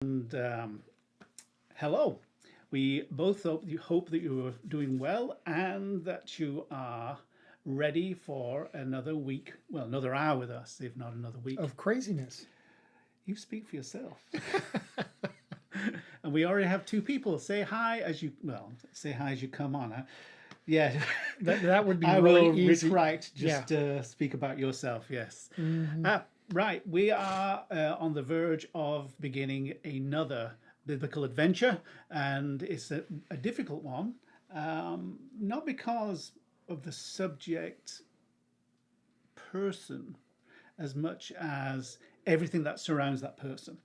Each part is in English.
And hello. We both hope that you are doing well and that you are ready for another week, well, another hour with us, if not another week. Of craziness. You speak for yourself. And we already have two people. Say hi as you come on. Huh? Yeah, That would be I really will easy. retract. Just speak about yourself. Yes. Right. We are on the verge of beginning another biblical adventure, and it's a difficult one. Not because of the subject person as much as everything that surrounds that person.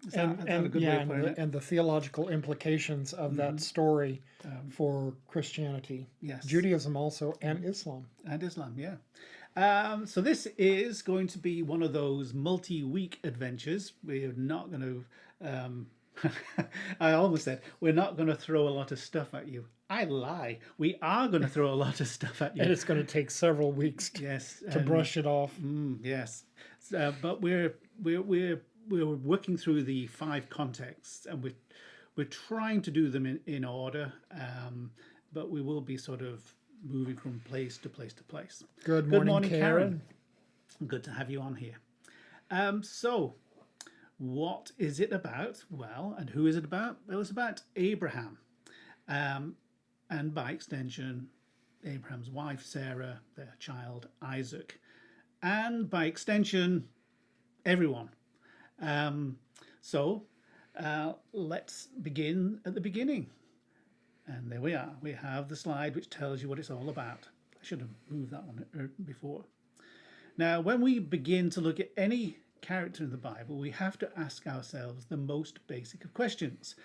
Is that a good way of putting it? And the theological implications of that story for Christianity, Yes. Judaism also, and Islam. And Islam, yeah. So this is going to be one of those multi-week adventures. We're not going to, I almost said, we're not going to throw a lot of stuff at you. I lie. We are going to throw a lot of stuff at you. And it's going to take several weeks to brush it off. Yes. But we're working through the 5 contexts, and we're trying to do them in order, but we will be sort of moving from place to place to place. Good morning, Karen. Good to have you on here. So, what is it about? Well, and who is it about? Well, it's about Abraham, and by extension, Abraham's wife Sarah, their child Isaac, and by extension, everyone. So, let's begin at the beginning. And there we are. We have the slide which tells you what it's all about. I should have moved that one before. Now, when we begin to look at any character in the Bible, we have to ask ourselves the most basic of questions.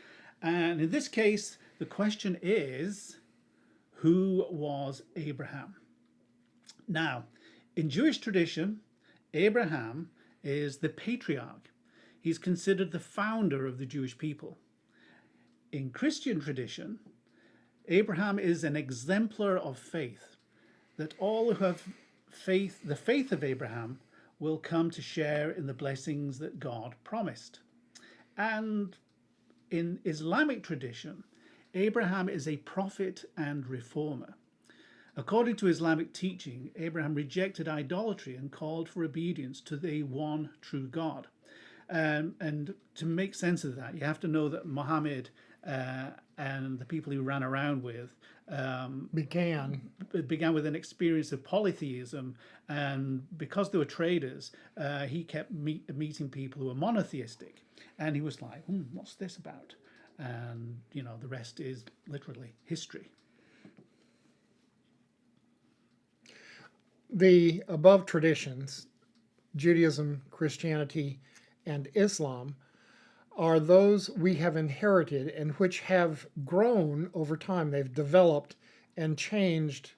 And in this case, the question is, who was Abraham? Now, in Jewish tradition, Abraham is the patriarch. He's considered the founder of the Jewish people. In Christian tradition, Abraham is an exemplar of faith, that all who have faith, the faith of Abraham, will come to share in the blessings that God promised. And in Islamic tradition, Abraham is a prophet and reformer. According to Islamic teaching, Abraham rejected idolatry and called for obedience to the one true God. And to make sense of that, you have to know that Muhammad and the people he ran around with began with an experience of polytheism, and because they were traders, he kept meeting people who were monotheistic, and he was like, what's this about? And the rest is literally history. The above traditions, Judaism, Christianity, and Islam, are those we have inherited and which have grown over time. They've developed and changed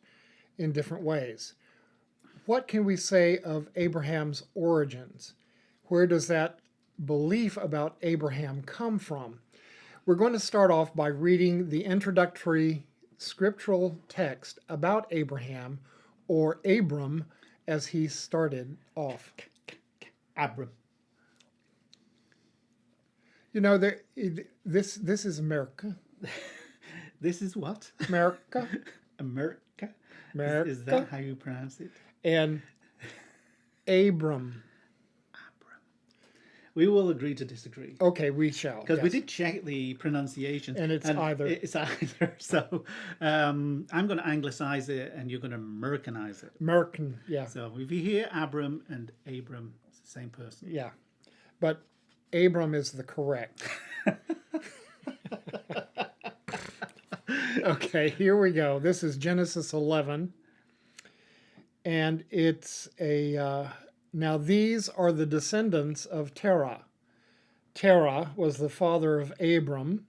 in different ways. What can we say of Abraham's origins? Where does that belief about Abraham come from? We're going to start off by reading the introductory scriptural text about Abraham, or Abram, as he started off. Abram. This is America. This is what? America. America. America. Is that how you pronounce it? And Abram. We will agree to disagree. Okay, we shall. Because we did check the pronunciation. And it's either. It's either. So I'm going to anglicize it and you're going to Americanize it. American, yeah. So if you hear Abram and Abram, it's the same person. Yeah. But Abram is the correct. Okay, here we go. This is Genesis 11. And it's now these are the descendants of Terah. Terah was the father of Abram,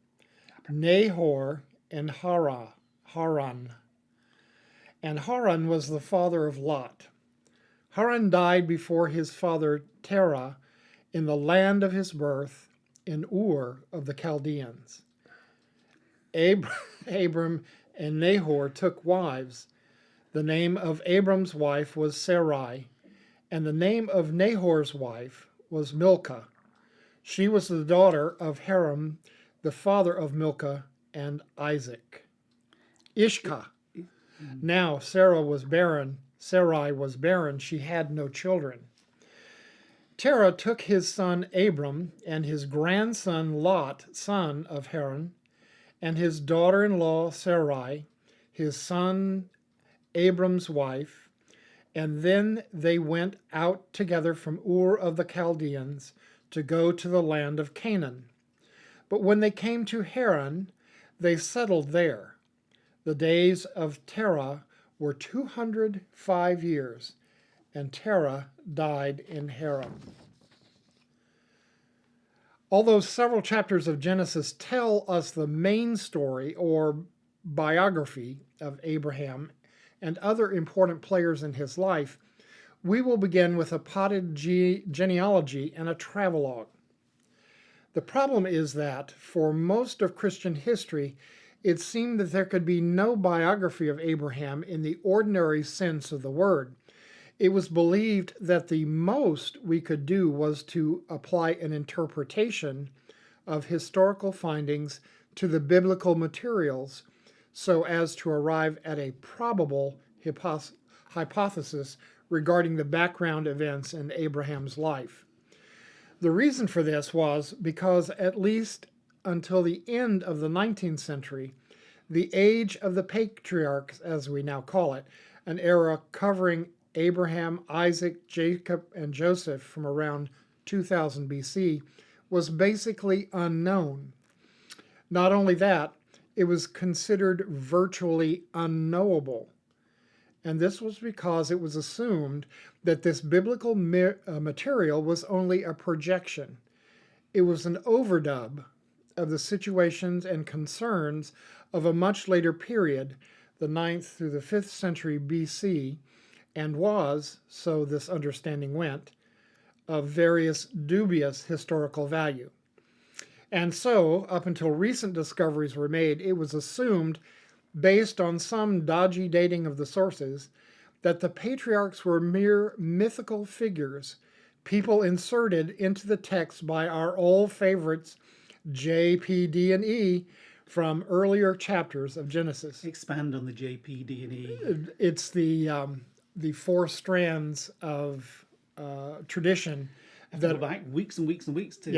Nahor, and Haran. And Haran was the father of Lot. Haran died before his father Terah in the land of his birth, in Ur of the Chaldeans. Abram and Nahor took wives. The name of Abram's wife was Sarai, and the name of Nahor's wife was Milcah. She was the daughter of Haram, the father of Milcah and Isaac. Ishka. Now Sarai was barren. She had no children. Terah took his son Abram and his grandson Lot, son of Haran, and his daughter-in-law Sarai, his son Abram's wife, and then they went out together from Ur of the Chaldeans to go to the land of Canaan. But when they came to Haran, they settled there. The days of Terah were 205 years, and Terah died in Haran. Although several chapters of Genesis tell us the main story or biography of Abraham and other important players in his life, we will begin with a potted genealogy and a travelogue. The problem is that, for most of Christian history, it seemed that there could be no biography of Abraham in the ordinary sense of the word. It was believed that the most we could do was to apply an interpretation of historical findings to the biblical materials so as to arrive at a probable hypothesis regarding the background events in Abraham's life. The reason for this was because, at least until the end of the 19th century, the age of the patriarchs, as we now call it, an era covering Abraham, Isaac, Jacob, and Joseph from around 2000 BC, was basically unknown. Not only that, it was considered virtually unknowable. And this was because it was assumed that this biblical material was only a projection. It was an overdub of the situations and concerns of a much later period, the 9th through the 5th century BC, and was, so this understanding went, of various dubious historical value. And so, up until recent discoveries were made, it was assumed, based on some dodgy dating of the sources, that the patriarchs were mere mythical figures, people inserted into the text by our old favorites J, P, D, and E from earlier chapters of Genesis. Expand on the J, P, D, and E. It's the four strands of tradition that go back weeks and weeks and weeks to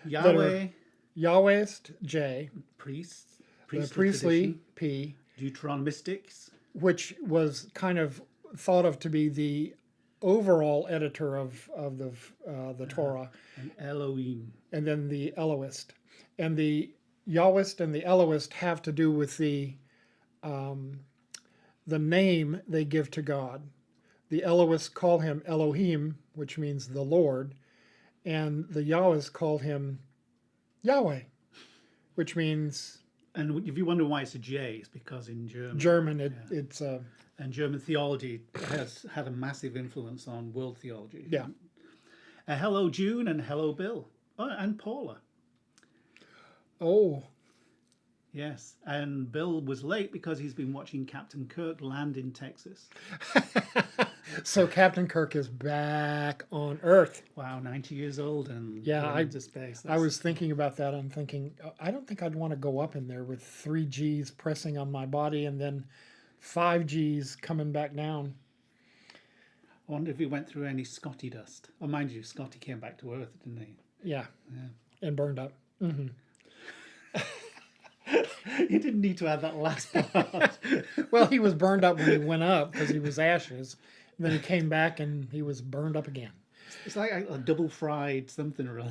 Yahweh, Yahwehist J, priestly P, Deuteronomistics, which was kind of thought of to be the overall editor of the Torah, and Elohim, and then the Elohist, and the Yahwist and the Elohist have to do with the name they give to God. The Elohists call him Elohim, which means the Lord, and the Yahwists called him Yahweh, which means. And if you wonder why it's a J, it's because in German it's and German theology has had a massive influence on world theology. Yeah. Hello June and hello Bill. Oh, and Paula. Oh. Yes, and Bill was late because he's been watching Captain Kirk land in Texas. So Captain Kirk is back on Earth. Wow, 90 years old and into space. I was thinking about that. I'm thinking, I don't think I'd want to go up in there with 3 Gs pressing on my body and then 5 Gs coming back down. I wonder if he went through any Scotty dust. Oh, mind you, Scotty came back to Earth, didn't he? Yeah. And burned up. Mm-hmm. You didn't need to add that last part. Well, he was burned up when he went up because he was ashes. And then he came back and he was burned up again. It's like a double fried something or other.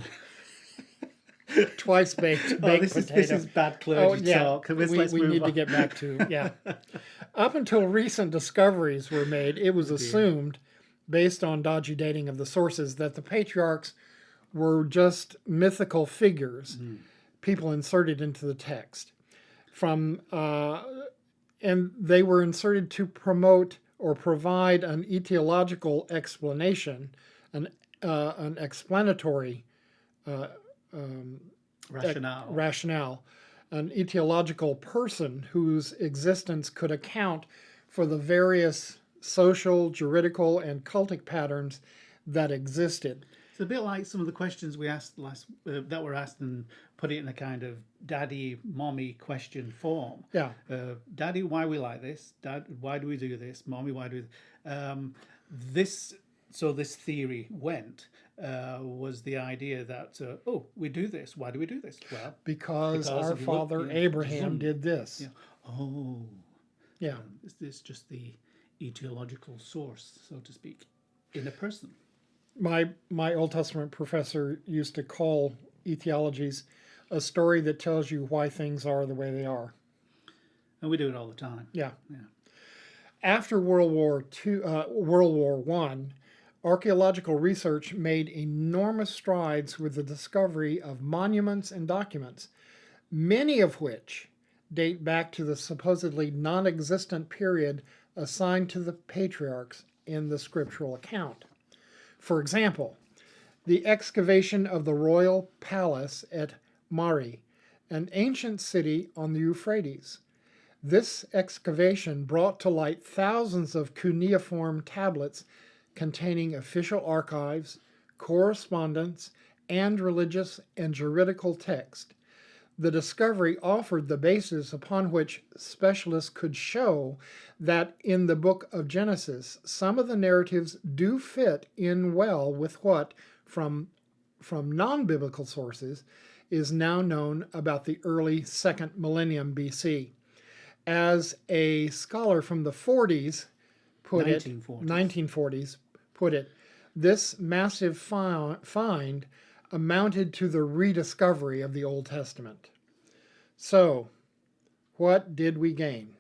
Twice baked this potato. This is bad clergy talk. We need to get back to, Up until recent discoveries were made, it was assumed, based on dodgy dating of the sources, that the patriarchs were just mythical figures, people inserted into the text. And they were inserted to promote or provide an etiological explanation, an explanatory rationale, an etiological person whose existence could account for the various social, juridical, and cultic patterns that existed. It's a bit like some of the questions we asked that were asked and put it in a kind of daddy, mommy question form. Yeah. Daddy, why we like this? Dad, why do we do this? Mommy, why do we... this? So this theory went was the idea that we do this. Why do we do this? Well, Because our if you look, father yeah, Abraham did this. yeah. Oh, Yeah. is this just the etiological source, so to speak, in a person? My Old Testament professor used to call etiologies a story that tells you why things are the way they are. And we do it all the time. Yeah. Yeah. After World War One, archaeological research made enormous strides with the discovery of monuments and documents, many of which date back to the supposedly non-existent period assigned to the patriarchs in the scriptural account. For example, the excavation of the royal palace at Mari, an ancient city on the Euphrates. This excavation brought to light thousands of cuneiform tablets containing official archives, correspondence, and religious and juridical text. The discovery offered the basis upon which specialists could show that in the book of Genesis, some of the narratives do fit in well with what, from non-biblical sources, is now known about the early 2nd millennium BC. As a scholar from the 40s put 1940s put it, this massive find amounted to the rediscovery of the Old Testament. So, what did we gain?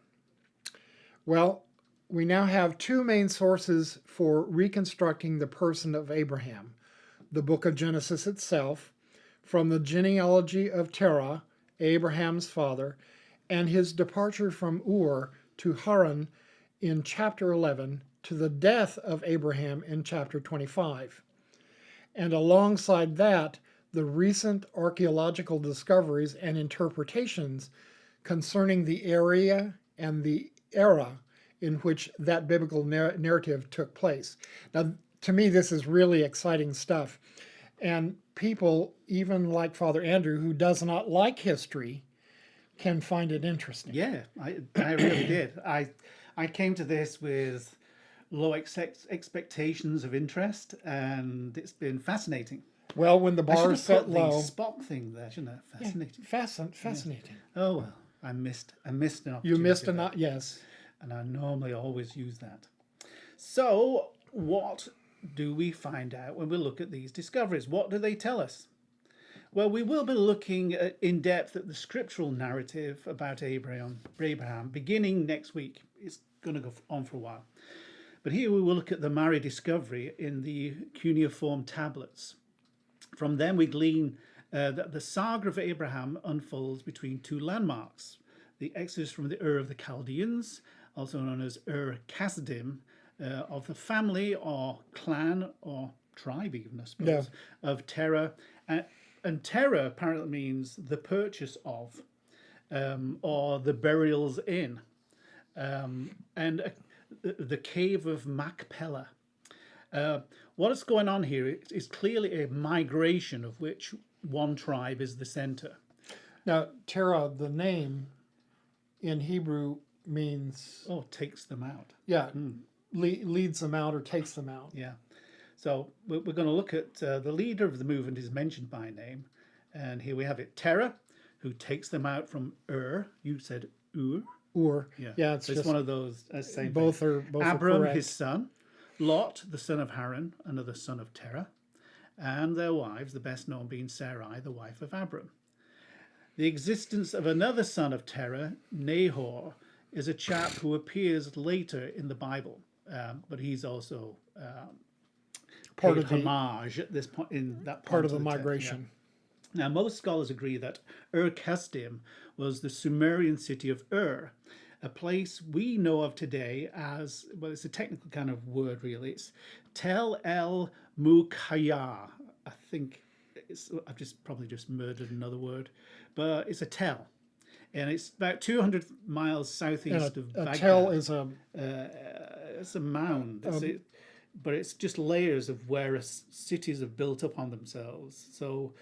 Well, we now have two main sources for reconstructing the person of Abraham. The book of Genesis itself, from the genealogy of Terah, Abraham's father, and his departure from Ur to Haran in chapter 11, to the death of Abraham in chapter 25. And alongside that, the recent archaeological discoveries and interpretations concerning the area and the era in which that biblical narrative took place. Now, to me, this is really exciting stuff. And people, even like Father Andrew, who does not like history, can find it interesting. Yeah, I really did. I came to this with low expectations of interest, and it's been fascinating. Well, when the bar is set the low, Spock thing there, shouldn't I? Fascinating. fascinating. Oh well, I missed an opportunity. You missed a there, not, yes. and I normally always use that. So, what do we find out when we look at these discoveries? What do they tell us? Well, we will be looking in depth at the scriptural narrative about Abraham, beginning next week. It's going to go on for a while. But here we will look at the Mari discovery in the cuneiform tablets. From them we glean that the saga of Abraham unfolds between two landmarks. The exodus from the Ur of the Chaldeans, also known as Ur-Kasdim, of the family or clan or tribe even, I suppose, of Terah. And Terah apparently means the purchase of, or the burials in. And the cave of Machpelah. What is going on here is clearly a migration of which one tribe is the center. Now, Terah, the name in Hebrew means... Oh, takes them out. Yeah, leads them out or takes them out. Yeah. So we're going to look at the leader of the movement is mentioned by name. And here we have it, Terah, who takes them out from Ur. You said Ur. Yeah, it's so just one of those same both thing. are Abram, correct. his son, Lot, the son of Haran, another son of Terah, and their wives, the best known being Sarai, the wife of Abram. The existence of another son of Terah, Nahor, is a chap who appears later in the Bible, but he's also part paid of the homage at this point in that part of of the text, migration. yeah. Now, most scholars agree that Ur-Kasdim was the Sumerian city of Ur, a place we know of today as, well, it's a technical kind of word, really. It's Tel El Mukhaya. I think I've probably just murdered another word, but it's a tell. And it's about 200 miles southeast of Baghdad. A tell is It's a mound. but it's just layers of where cities have built up on themselves. So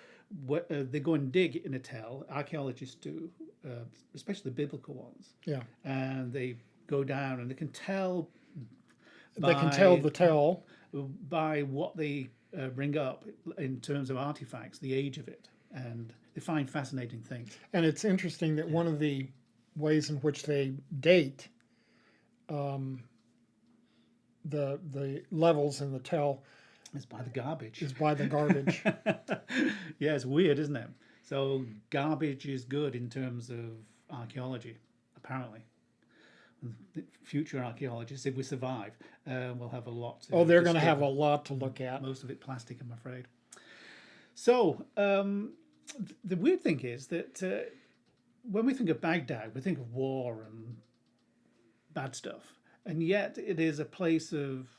they go and dig in a tell, archaeologists do, especially biblical ones, Yeah. and they go down and they can tell They can tell the tell. by what they bring up in terms of artifacts, the age of it, and they find fascinating things. And it's interesting that one of the ways in which they date the levels in the tell It's by the garbage. is by the garbage. Yeah, it's weird, isn't it? So garbage is good in terms of archaeology, apparently. Future archaeologists, if we survive, we'll have a lot to They're going to have discover. a lot to look at. Most of it plastic, I'm afraid. So the weird thing is that when we think of Baghdad, we think of war and bad stuff, and yet it is a place of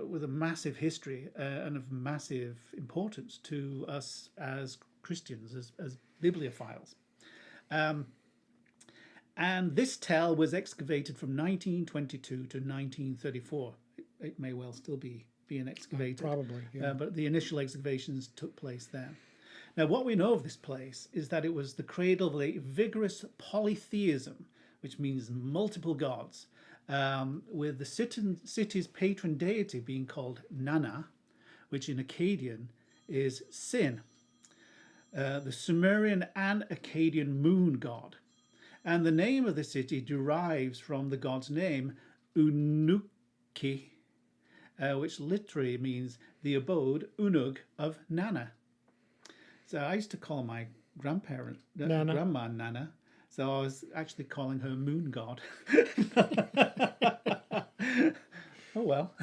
with a massive history and of massive importance to us as Christians, as bibliophiles. And this tell was excavated from 1922 to 1934. It may well still be being excavated. Probably, yeah. But the initial excavations took place then. Now, what we know of this place is that it was the cradle of a vigorous polytheism, which means multiple gods, with the city's patron deity being called Nana, which in Akkadian is Sin, the Sumerian and Akkadian moon god. And the name of the city derives from the god's name, Unuki, which literally means the abode, Unug, of Nana. So I used to call my grandma Nana. So I was actually calling her moon god. Oh well.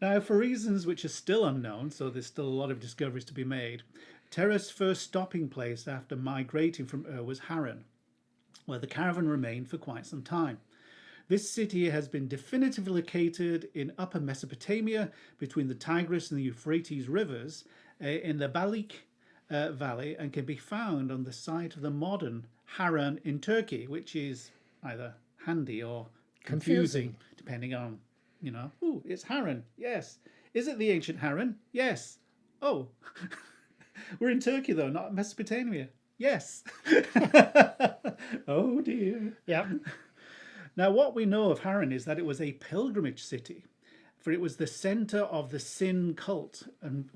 Now, for reasons which are still unknown, so there's still a lot of discoveries to be made, Terah's first stopping place after migrating from Ur was Haran, where the caravan remained for quite some time. This city has been definitively located in Upper Mesopotamia between the Tigris and the Euphrates rivers in the Balik Valley, and can be found on the site of the modern Haran in Turkey, which is either handy or confusing. Depending on, it's Haran. Yes. Is it the ancient Haran? Yes. Oh, we're in Turkey though, not Mesopotamia. Yes. Oh dear. Yeah. Now, what we know of Haran is that it was a pilgrimage city, for it was the center of the Sin cult and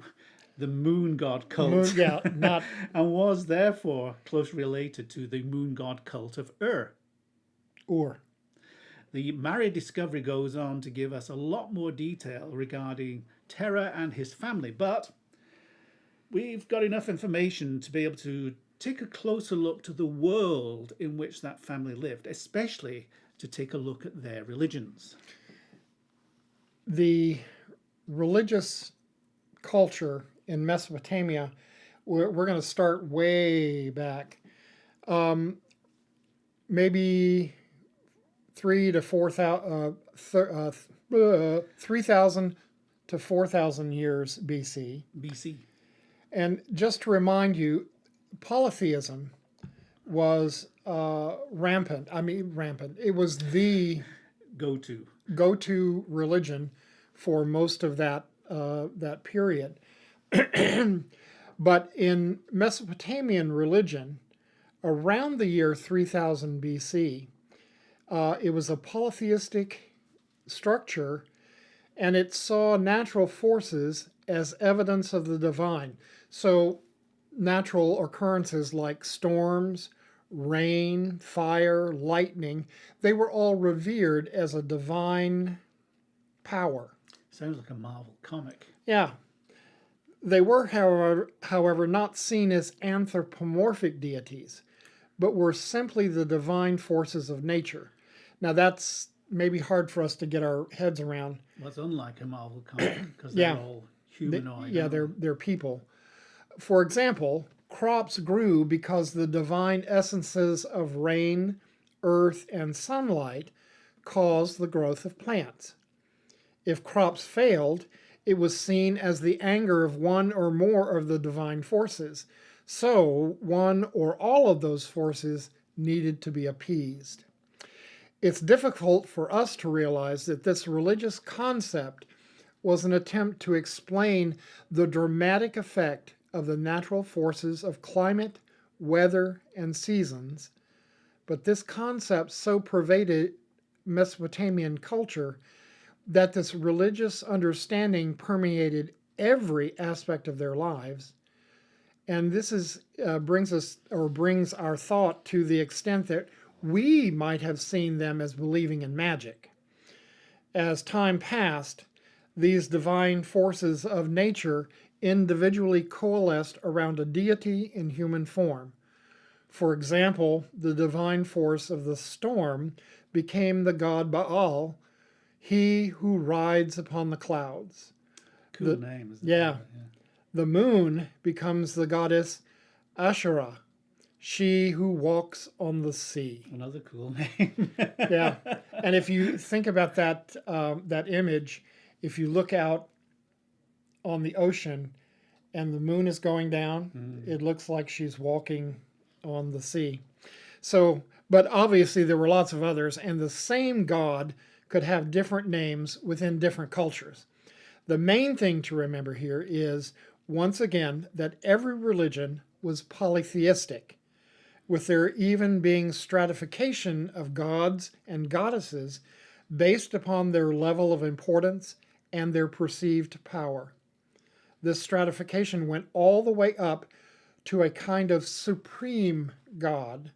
the moon god cult, and was therefore closely related to the moon god cult of Ur. The Mari discovery goes on to give us a lot more detail regarding Terah and his family, but we've got enough information to be able to take a closer look to the world in which that family lived, especially to take a look at their religions. The religious culture in Mesopotamia, we're going to start way back, maybe 3,000 to 4,000 years BC. And just to remind you, polytheism was rampant. It was the go-to religion for most of that period. But in Mesopotamian religion, around the year 3000 BC, it was a polytheistic structure, and it saw natural forces as evidence of the divine. So natural occurrences like storms, rain, fire, lightning, they were all revered as a divine power. Sounds like a Marvel comic. Yeah. They were, however, not seen as anthropomorphic deities, but were simply the divine forces of nature. Now that's maybe hard for us to get our heads around. Well, it's unlike a Marvel comic because they're all humanoid. They're people. For example, crops grew because the divine essences of rain, earth, and sunlight caused the growth of plants. If crops failed, it was seen as the anger of one or more of the divine forces. So one or all of those forces needed to be appeased. It's difficult for us to realize that this religious concept was an attempt to explain the dramatic effect of the natural forces of climate, weather, and seasons, but this concept so pervaded Mesopotamian culture that this religious understanding permeated every aspect of their lives. And this brings our thought to the extent that we might have seen them as believing in magic. As time passed, these divine forces of nature individually coalesced around a deity in human form. For example, the divine force of the storm became the god Baal, he who rides upon the clouds. Cool name, isn't it? Yeah. The moon becomes the goddess Asherah, she who walks on the sea. Another cool name. Yeah. And if you think about that image, if you look out on the ocean and the moon is going down, it looks like she's walking on the sea. So, but obviously there were lots of others, and the same god could have different names within different cultures. The main thing to remember here is, once again, that every religion was polytheistic, with there even being stratification of gods and goddesses based upon their level of importance and their perceived power. This stratification went all the way up to a kind of supreme god.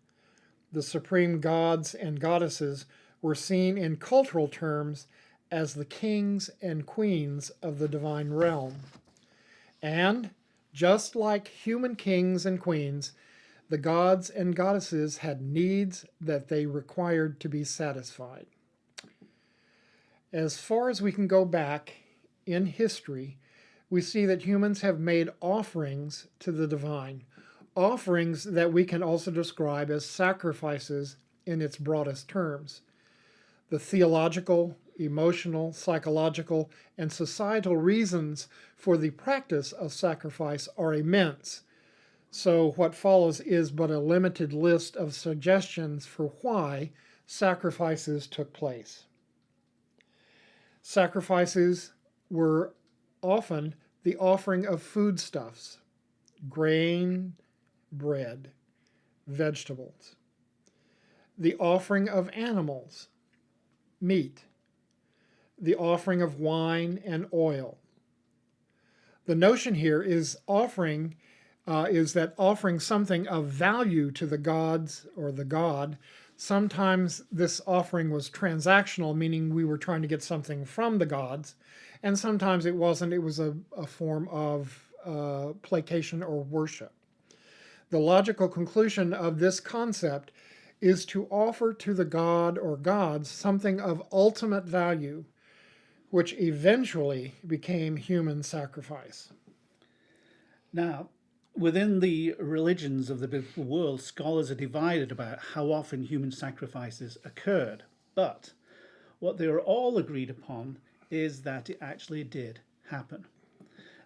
The supreme gods and goddesses were seen in cultural terms as the kings and queens of the divine realm. And just like human kings and queens, the gods and goddesses had needs that they required to be satisfied. As far as we can go back in history, we see that humans have made offerings to the divine, offerings that we can also describe as sacrifices in its broadest terms. The theological, emotional, psychological, and societal reasons for the practice of sacrifice are immense. So what follows is but a limited list of suggestions for why sacrifices took place. Sacrifices were often the offering of foodstuffs, grain, bread, vegetables, the offering of animals, meat, the offering of wine and oil. The notion here is that offering something of value to the gods or the god. Sometimes this offering was transactional, meaning we were trying to get something from the gods, and sometimes it wasn't. It was a form of placation or worship. The logical conclusion of this concept is to offer to the god or gods something of ultimate value, which eventually became human sacrifice. Now, within the religions of the biblical world, scholars are divided about how often human sacrifices occurred. But what they are all agreed upon is that it actually did happen.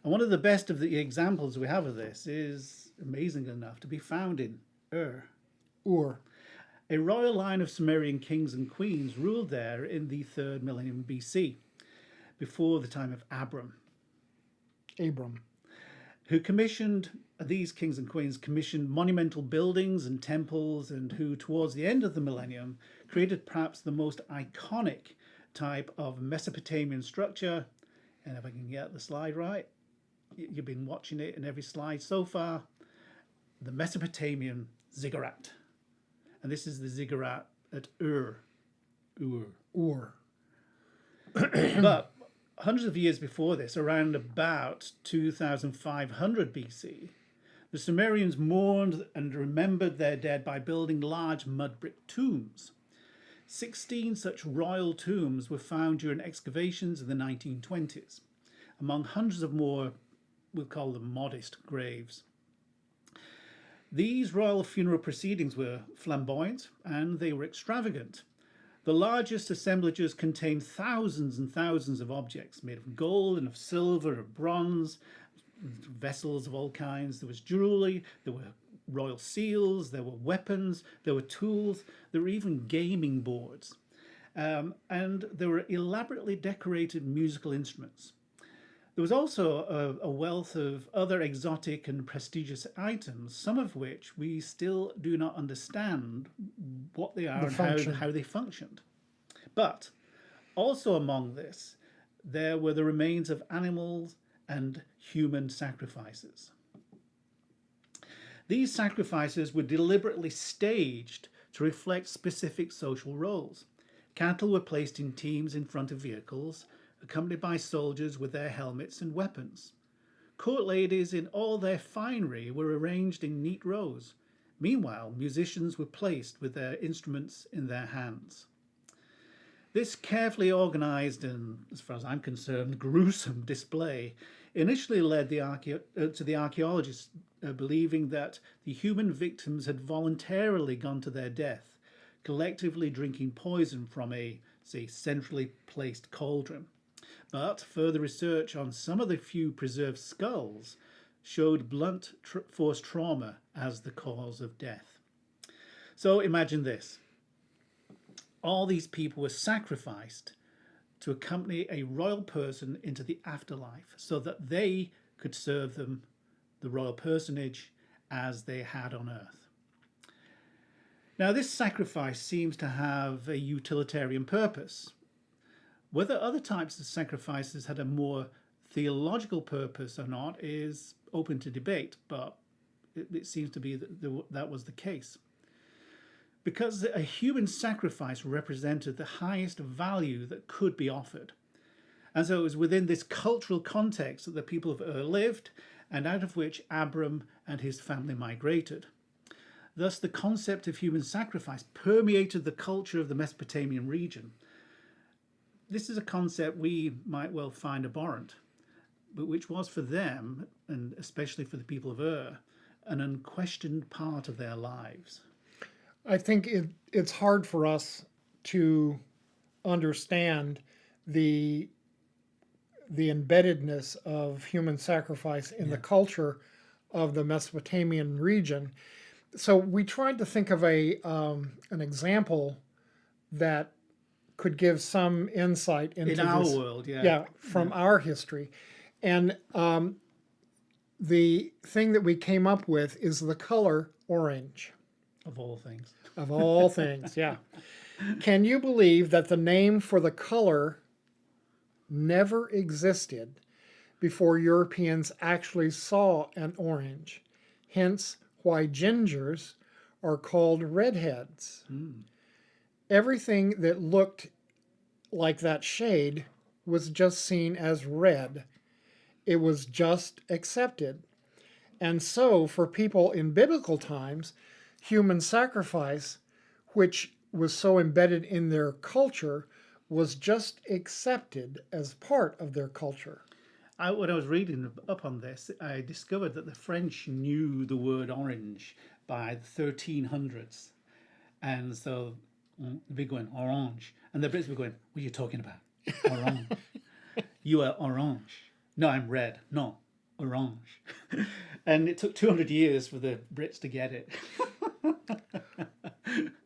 And one of the best of the examples we have of this is, amazing enough, to be found in Ur. A royal line of Sumerian kings and queens ruled there in the 3rd millennium BC, before the time of Abram. Who commissioned, these kings and queens commissioned monumental buildings and temples, and who, towards the end of the millennium, created perhaps the most iconic type of Mesopotamian structure. And if I can get the slide right, you've been watching it in every slide so far, the Mesopotamian Ziggurat. And this is the Ziggurat at Ur. But hundreds of years before this, around about 2500 BC, the Sumerians mourned and remembered their dead by building large mud brick tombs. 16 such royal tombs were found during excavations in the 1920s, among hundreds of more, we'll call them modest, graves. These royal funeral proceedings were flamboyant and they were extravagant. The largest assemblages contained thousands and thousands of objects made of gold and of silver, of bronze, vessels of all kinds. There was jewelry, there were royal seals, there were weapons, there were tools, there were even gaming boards. And there were elaborately decorated musical instruments. There was also a wealth of other exotic and prestigious items, some of which we still do not understand what they are The and function. how they functioned. But also among this, there were the remains of animals and human sacrifices. These sacrifices were deliberately staged to reflect specific social roles. Cattle were placed in teams in front of vehicles, accompanied by soldiers with their helmets and weapons. Court ladies in all their finery were arranged in neat rows. Meanwhile, musicians were placed with their instruments in their hands. This carefully organized and, as far as I'm concerned, gruesome display initially led to the archaeologists believing that the human victims had voluntarily gone to their death, collectively drinking poison from a, say, centrally placed cauldron. But further research on some of the few preserved skulls showed blunt force trauma as the cause of death. So imagine this. All these people were sacrificed to accompany a royal person into the afterlife so that they could serve them, the royal personage, as they had on earth. Now, this sacrifice seems to have a utilitarian purpose. Whether other types of sacrifices had a more theological purpose or not is open to debate, but it seems to be that that was the case. Because a human sacrifice represented the highest value that could be offered. And so it was within this cultural context that the people of Ur lived, and out of which Abram and his family migrated. Thus, the concept of human sacrifice permeated the culture of the Mesopotamian region. This is a concept we might well find abhorrent, but which was for them, and especially for the people of Ur, an unquestioned part of their lives. I think it's hard for us to understand the embeddedness of human sacrifice in the culture of the Mesopotamian region. So we tried to think of an example that could give some insight into In our this, world, yeah. from our history. And the thing that we came up with is the color orange. Of all things. Of all things, yeah. Can you believe that the name for the color never existed before Europeans actually saw an orange? Hence why gingers are called redheads. Everything that looked like that shade was just seen as red. It was just accepted. And so, for people in biblical times, human sacrifice, which was so embedded in their culture, was just accepted as part of their culture. When I was reading up on this, I discovered that the French knew the word orange by the 1300s. And so they'd be going, orange. And the Brits were going, what are you talking about? Orange. You are orange. No, I'm red. No, orange. And it took 200 years for the Brits to get it.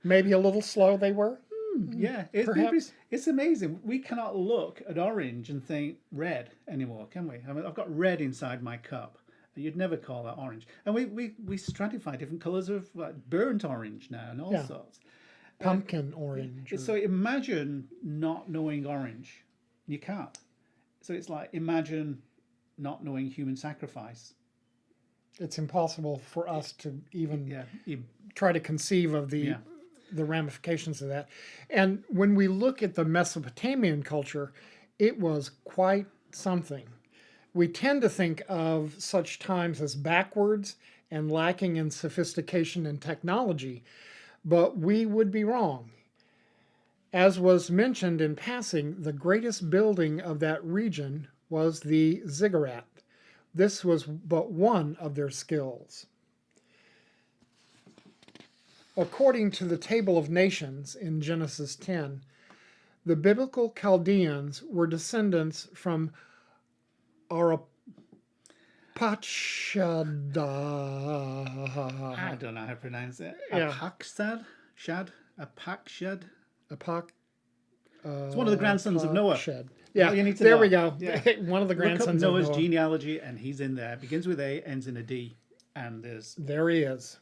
Maybe a little slow they were? Yeah, Perhaps. it's amazing. We cannot look at orange and think red anymore, can we? I mean, I've got red inside my cup. You'd never call that orange. And we stratify different colours of like burnt orange now and all sorts. Pumpkin orange. So imagine not knowing orange. You can't. So it's like, imagine not knowing human sacrifice. It's impossible for us to even Yeah. try to conceive of the ramifications of that. And when we look at the Mesopotamian culture, it was quite something. We tend to think of such times as backwards and lacking in sophistication and technology, but we would be wrong. As was mentioned in passing, the greatest building of that region was the Ziggurat. This was but one of their skills. According to the Table of Nations in Genesis 10, the biblical Chaldeans were descendants from Arpachshad. I don't know how to pronounce it. Yeah. Apakshad? Apakshad? Apach. It's one of the grandsons of Noah. Apachshad. Yeah, All you need to there know. we go. Yeah. One of the Look up grandsons of Noah's Noah. genealogy, and he's in there. Begins with A, ends in a D, and there's There he is.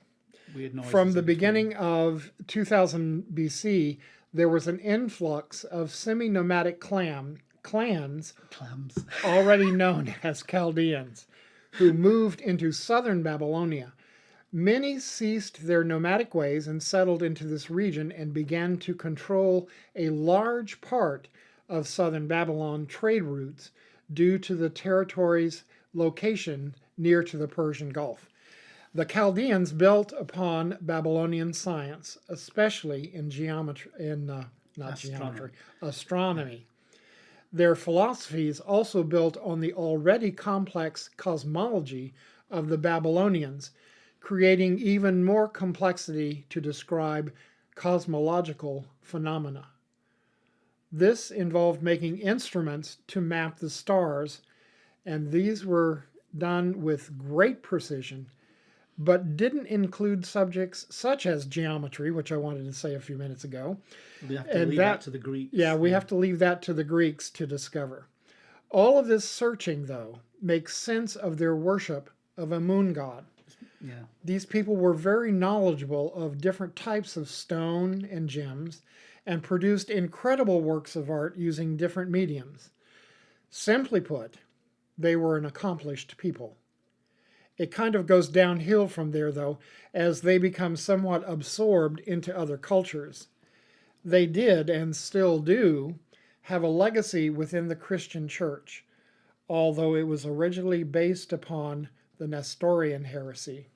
weird noises From the in between. beginning of 2000 BC, there was an influx of semi-nomadic clans Clams. already known as Chaldeans, who moved into southern Babylonia. Many ceased their nomadic ways and settled into this region and began to control a large part of southern Babylon trade routes due to the territory's location near to the Persian Gulf. The Chaldeans built upon Babylonian science, especially in astronomy. Their philosophies also built on the already complex cosmology of the Babylonians, creating even more complexity to describe cosmological phenomena. This involved making instruments to map the stars, and these were done with great precision, but didn't include subjects such as geometry, which I wanted to say a few minutes ago. We have to leave that to the Greeks. Yeah, we have to leave that to the Greeks to discover. All of this searching, though, makes sense of their worship of a moon god. Yeah. These people were very knowledgeable of different types of stone and gems and produced incredible works of art using different mediums. Simply put, they were an accomplished people. It kind of goes downhill from there, though, as they become somewhat absorbed into other cultures. They did, and still do, have a legacy within the Christian church, although it was originally based upon the Nestorian heresy.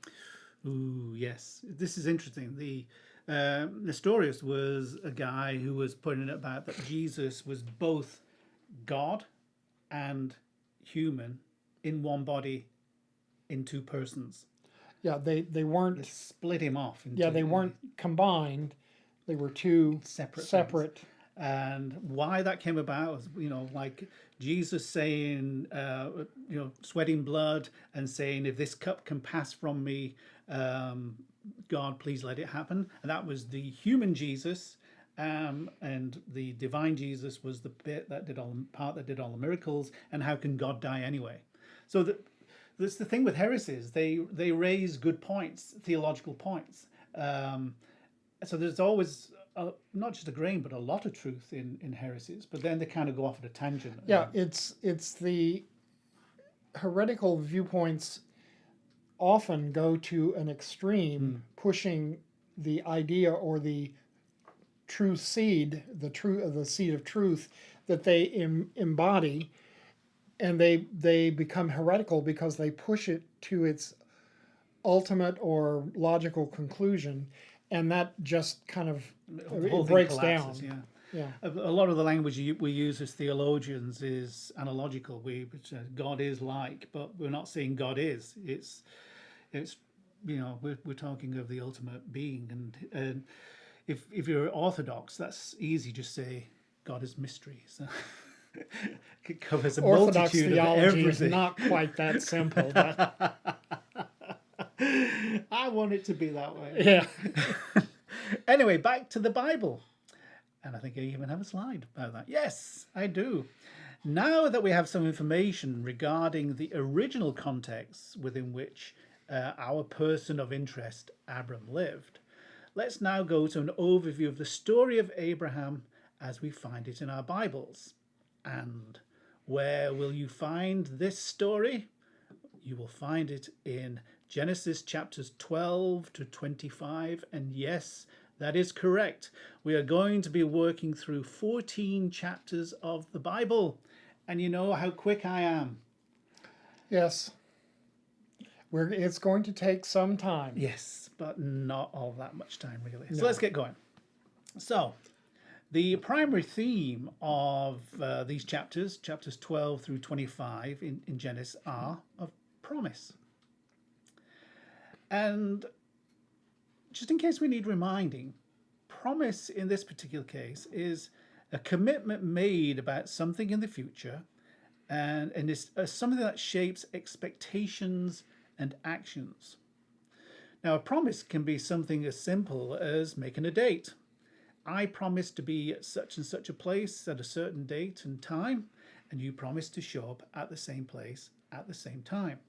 Ooh, yes. This is interesting. The Nestorius was a guy who was putting it about that Jesus was both God and human in one body, in two persons. Yeah, they weren't. They split him off. Yeah, they weren't combined. They were two separate. And why that came about was, like Jesus saying, sweating blood and saying, if this cup can pass from me, God, please let it happen. And that was the human Jesus. And the divine Jesus was the part that did all the miracles. And how can God die anyway? So that's the thing with heresies. They raise good points, theological points. So there's always not just a grain, but a lot of truth in heresies. But then they kind of go off at a tangent. Yeah, it's the heretical viewpoints often go to an extreme, pushing the idea or the true seed, the seed of truth that they embody, and they become heretical because they push it to its ultimate or logical conclusion, and that just kind of breaks down. Yeah. A lot of the language we use as theologians is analogical. Which God is like, but we're not saying God is. It's we're talking of the ultimate being, and if you're Orthodox, that's easy. Just say God is mystery. So it covers a Orthodox multitude theology of everything. is not quite that simple. But I want it to be that way. yeah. Anyway, back to the Bible. And I think I even have a slide about that. Yes, I do. Now that we have some information regarding the original context within which our person of interest, Abram, lived, let's now go to an overview of the story of Abraham as we find it in our Bibles. And where will you find this story? You will find it in Genesis chapters 12 to 25. And yes, that is correct. We are going to be working through 14 chapters of the Bible. And you know how quick I am. Yes. It's going to take some time. Yes, but not all that much time, really. No. So let's get going. So, the primary theme of these chapters 12 through 25 in Genesis, are of promise. And just in case we need reminding, promise in this particular case is a commitment made about something in the future, and is something that shapes expectations and actions. Now, a promise can be something as simple as making a date. I promise to be at such and such a place at a certain date and time, and you promise to show up at the same place at the same time.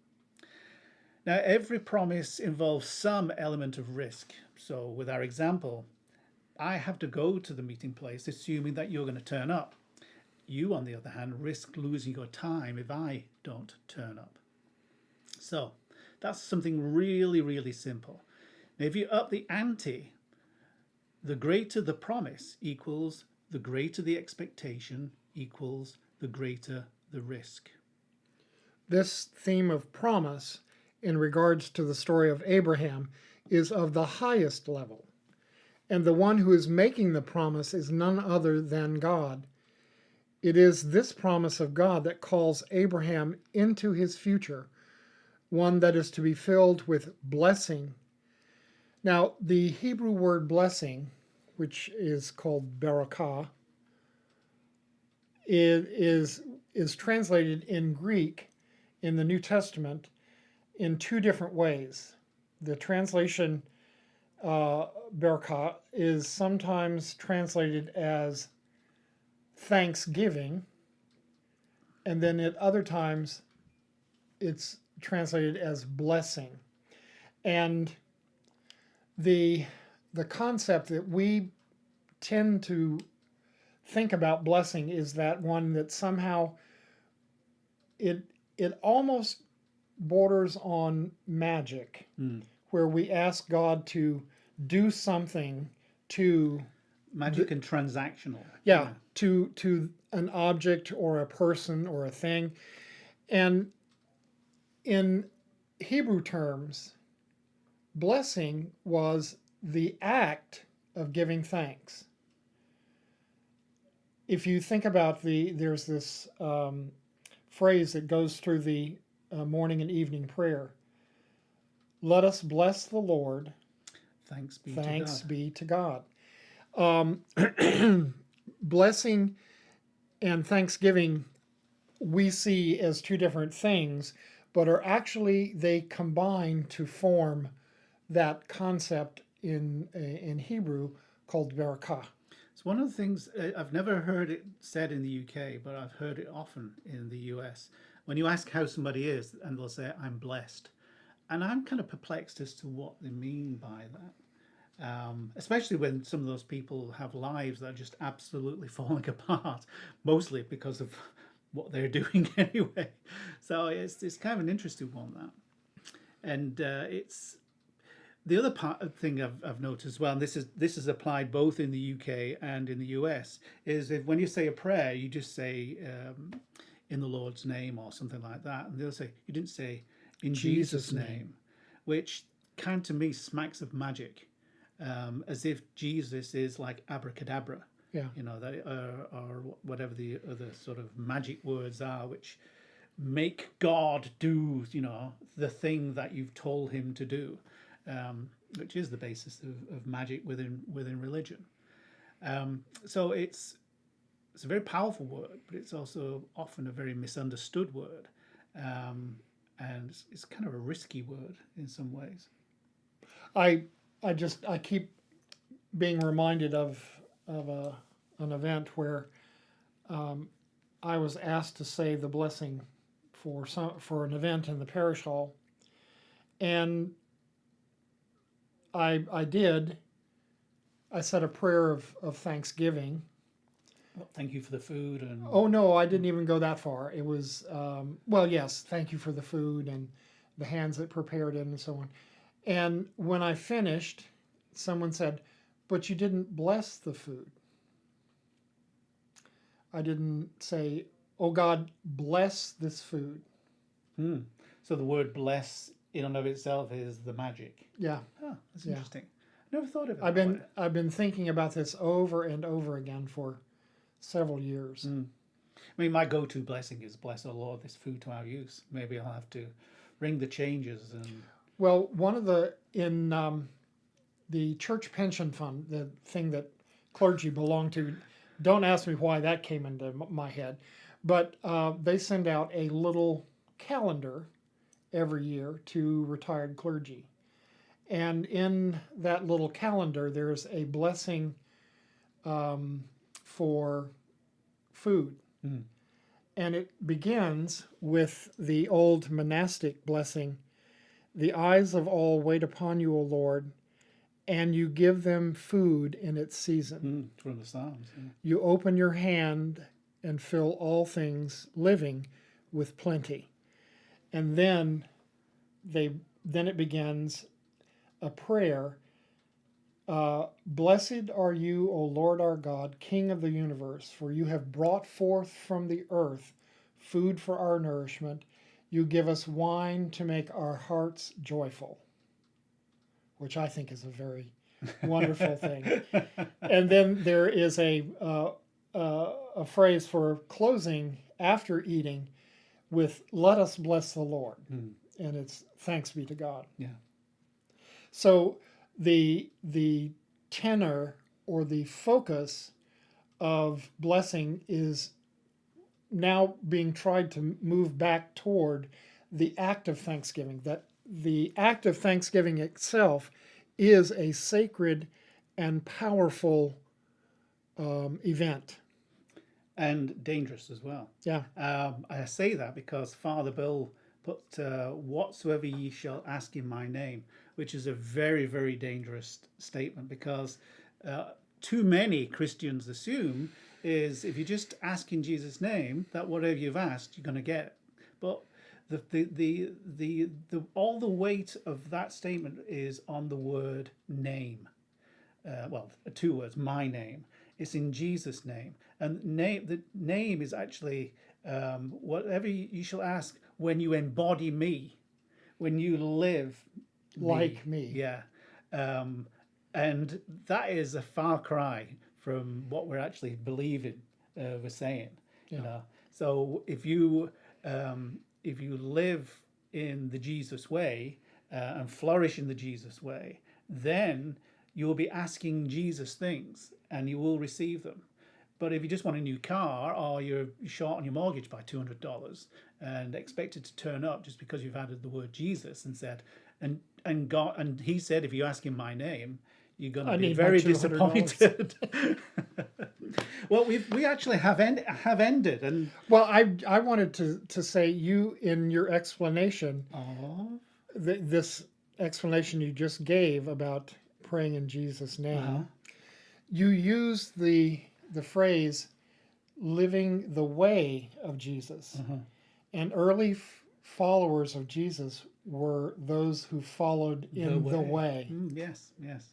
Now, every promise involves some element of risk. So, with our example, I have to go to the meeting place assuming that you're going to turn up. You, on the other hand, risk losing your time if I don't turn up. So, that's something really, really simple. Now, if you up the ante, the greater the promise equals the greater the expectation equals the greater the risk. This theme of promise in regards to the story of Abraham is of the highest level. And the one who is making the promise is none other than God. It is this promise of God that calls Abraham into his future, one that is to be filled with blessing. Now, the Hebrew word blessing, which is called barakah, is translated in Greek in the New Testament in two different ways. The translation barakah is sometimes translated as thanksgiving, and then at other times it's translated as blessing. And the concept that we tend to think about blessing is that one that somehow it almost borders on magic, where we ask God to do something to magic and transactional. To an object or a person or a thing. And in Hebrew terms, blessing was the act of giving thanks. If you think about there's this phrase that goes through the morning and evening prayer. Let us bless the Lord. Thanks be to God. Blessing and thanksgiving we see as two different things, but are actually, they combine to form that concept in Hebrew called barakah. It's one of the things I've never heard it said in the UK, but I've heard it often in the US. When you ask how somebody is, and they'll say, I'm blessed. And I'm kind of perplexed as to what they mean by that. Especially when some of those people have lives that are just absolutely falling apart, mostly because of what they're doing anyway. So it's kind of an interesting one, that. And it's the other thing I've noticed as well, and this is applied both in the UK and in the US, is if when you say a prayer, you just say in the Lord's name or something like that, and they'll say you didn't say in Jesus' name, which kind of to me smacks of magic, as if Jesus is like abracadabra. Yeah. You know, that or whatever the other sort of magic words are, which make God do, you know, the thing that you've told him to do, which is the basis of magic within religion. So it's a very powerful word, but it's also often a very misunderstood word, and it's kind of a risky word in some ways. I keep being reminded of an event where I was asked to say the blessing for an event in the parish hall, and I did. I said a prayer of thanksgiving. Well, thank you for the food. And oh no, I didn't even go that far. It was well, yes, thank you for the food and the hands that prepared it and so on. And when I finished, someone said, "But you didn't bless the food." I didn't say, "Oh God, bless this food." So the word "bless" in and of itself is the magic. Yeah. Oh, that's interesting. Never thought of it. I've been thinking about this over and over again for several years. I mean, my go-to blessing is "Bless, O Lord, this food to our use." Maybe I'll have to ring the changes and. Well, one of in the church pension fund, the thing that clergy belong to, don't ask me why that came into my head, but they send out a little calendar every year to retired clergy. And in that little calendar, there's a blessing for food. And it begins with the old monastic blessing. The eyes of all wait upon you, O Lord, and you give them food in its season. From the Psalms. Yeah. You open your hand and fill all things living with plenty. And then it begins a prayer. Blessed are you, O Lord our God, King of the universe, for you have brought forth from the earth food for our nourishment. You give us wine to make our hearts joyful, which I think is a very wonderful thing. And then there is a phrase for closing after eating with "Let us bless the Lord," and it's thanks be to God. Yeah. So the tenor or the focus of blessing is now being tried to move back toward the act of thanksgiving, that the act of thanksgiving itself is a sacred and powerful event. And dangerous as well. Yeah. I say that because Father Bill put whatsoever ye shall ask in my name, which is a very, very dangerous statement, because too many Christians assume is if you just ask in Jesus' name, that whatever you've asked, you're going to get. But all the weight of that statement is on the word name. Well, 2 words, my name. It's in Jesus' name. And the name is actually whatever you shall ask when you embody me, when you live like me. Yeah. And that is a far cry from what we're actually believing, we're saying. Yeah. You know? So if you live in the Jesus way and flourish in the Jesus way, then you will be asking Jesus things and you will receive them. But if you just want a new car, or you're short on your mortgage by $200 and expect it to turn up just because you've added the word Jesus and said, and God, and he said, if you ask in my name, you're going to be very disappointed. Well, we actually have ended, and well, I wanted to say, you in your explanation, this explanation you just gave about praying in Jesus' name, you used the phrase living the way of Jesus. And early followers of Jesus were those who followed in the way. Yes, yes.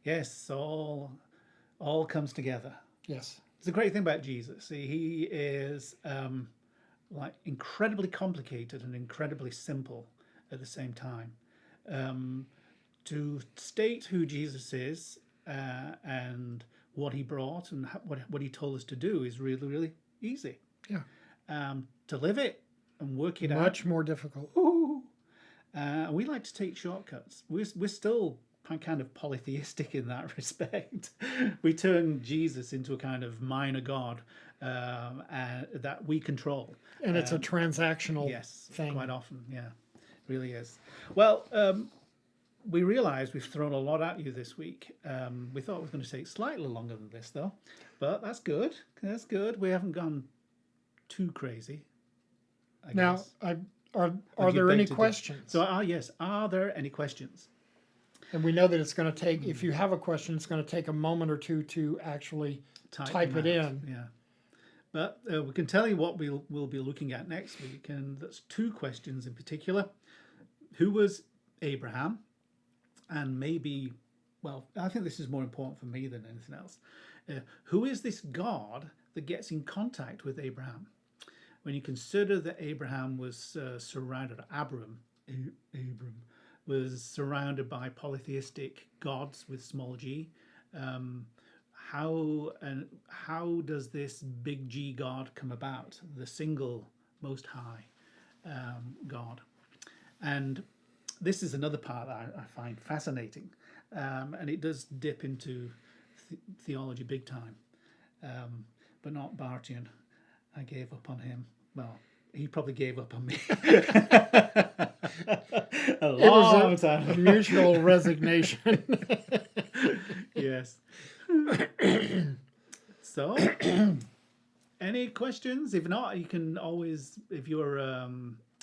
Yes, all comes together. Yes. It's a great thing about Jesus. He is like incredibly complicated and incredibly simple at the same time. To state who Jesus is and what he brought and what he told us to do is really, really easy. Yeah. To live it and work it out, much more difficult. We like to take shortcuts. We're still kind of polytheistic in that respect. We turn Jesus into a kind of minor god that we control. And it's a transactional thing. Quite often, yeah. It really is. Well, we realise we've thrown a lot at you this week. We thought it was going to take slightly longer than this, though. But that's good. That's good. We haven't gone too crazy, I guess. Now, are there any questions? So, yes. Are there any questions? And we know that it's going to take, if you have a question, it's going to take a moment or two to actually type it in. Yeah. But we can tell you what we'll be looking at next week, and that's 2 questions in particular. Who was Abraham? And maybe, well, I think this is more important for me than anything else. Who is this God that gets in contact with Abraham? When you consider that Abraham was surrounded, Abram was surrounded by polytheistic gods with small g, how does this big G God come about, the single most high God? And this is another part that I find fascinating, and it does dip into theology big time, but not Bartian. I gave up on him. Well, he probably gave up on me. a long time. A mutual resignation. Yes. So, any questions? If not, you can always, if you're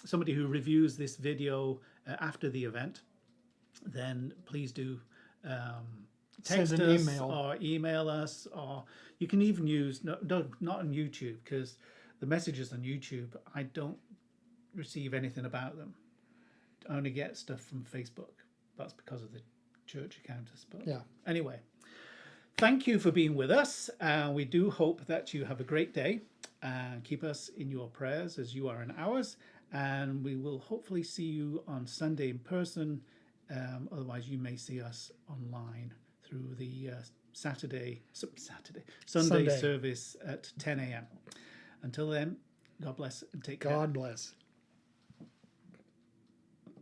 somebody who reviews this video after the event, then please do text Send an us email. or email us, or you can even use, no, not on YouTube, because the messages on YouTube, I don't receive anything about them. I only get stuff from Facebook. That's because of the church accountants. But Yeah. anyway, thank you for being with us. We do hope that you have a great day, and keep us in your prayers as you are in ours. And we will hopefully see you on Sunday in person. Otherwise, you may see us online through the Sunday Sunday. service at 10 a.m. Until then, God bless and take care. God bless.